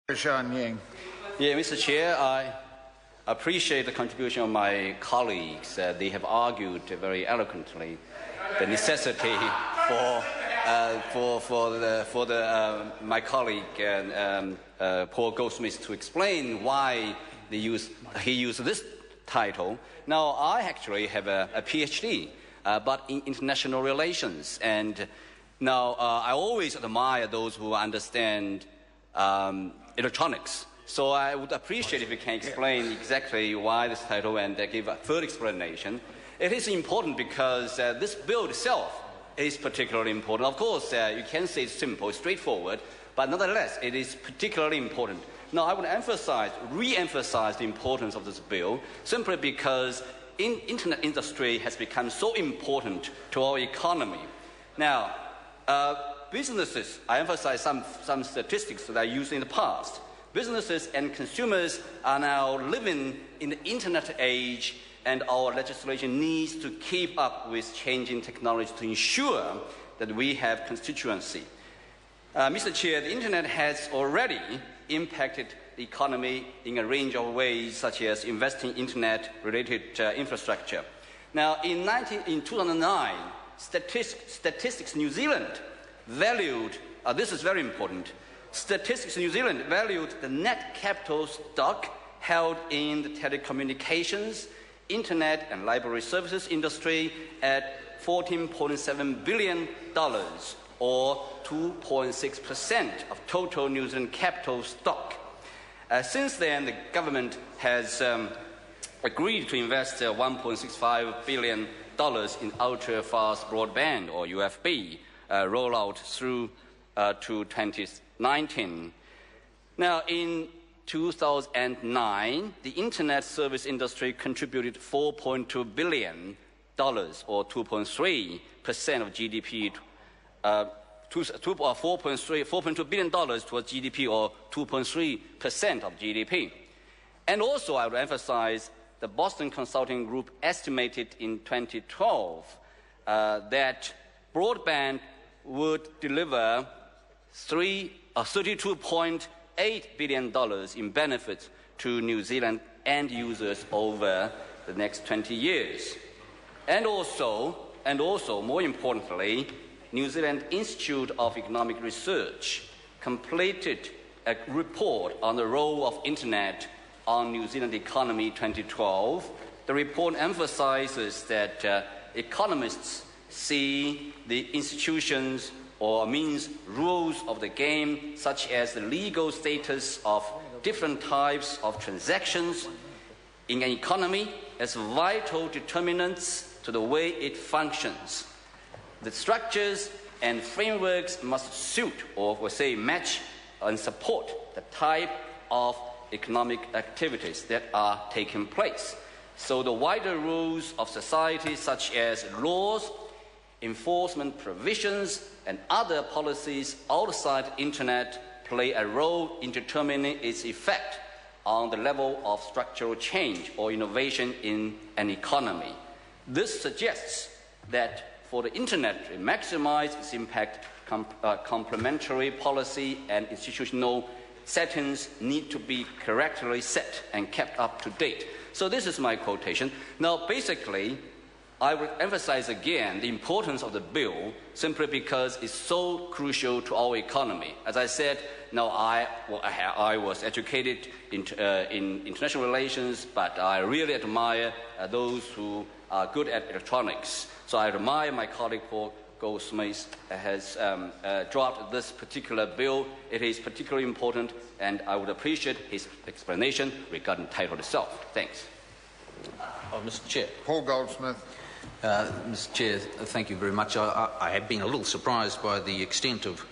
Yeah, Mr. Chair, I appreciate the contribution of my colleagues. They have argued very eloquently the necessity for my colleague Paul Goldsmith to explain why he used this title. Now, I actually have a PhD, but in international relations, and now I always admire those who understand electronics. So I would appreciate if you can explain exactly why this title and give a further explanation. It is important because this bill itself is particularly important. Of course, you can say it's simple, straightforward, but nonetheless, it is particularly important. Now, I would re-emphasize the importance of this bill simply because internet industry has become so important to our economy. Now, businesses, I emphasize some statistics that I used in the past. Businesses and consumers are now living in the internet age, and our legislation needs to keep up with changing technology to ensure that we have constituency. Mr. Chair, the internet has already impacted the economy in a range of ways, such as investing in internet-related infrastructure. Now, in 2009, Statistics New Zealand valued, this is very important, Statistics New Zealand valued the net capital stock held in the telecommunications, internet and library services industry at $14.7 billion, or 2.6% of total New Zealand capital stock. Since then, the government has agreed to invest $1.65 billion in ultra-fast broadband, or UFB, rollout through to 2019. Now, in 2009, the internet service industry contributed $4.2 billion, or 2.3% of GDP, $4.2 billion towards GDP, or 2.3% of GDP. And also, I would emphasize the Boston Consulting Group estimated in 2012 that broadband would deliver $32.8 billion in benefits to New Zealand end users over the next 20 years. And also, more importantly, New Zealand Institute of Economic Research completed a report on the role of internet on New Zealand economy 2012. The report emphasizes that economists see the institutions or means rules of the game, such as the legal status of different types of transactions in an economy, as vital determinants to the way it functions. The structures and frameworks must suit, or we'll say match and support the type of economic activities that are taking place. So the wider rules of society, such as laws, enforcement provisions, and other policies outside the internet play a role in determining its effect on the level of structural change or innovation in an economy. This suggests that for the internet to maximize its impact, complementary policy and institutional settings need to be correctly set and kept up to date. So this is my quotation. Now, basically, I would emphasize again the importance of the bill simply because it's so crucial to our economy. As I said, now I was educated in international relations, but I really admire those who are good at electronics. So I admire my colleague Paul Goldsmith has dropped this particular bill. It is particularly important, and I would appreciate his explanation regarding the title itself. Thanks. Mr. Chair. Paul Goldsmith. Mr. Chair, thank you very much. I have been a little surprised by the extent of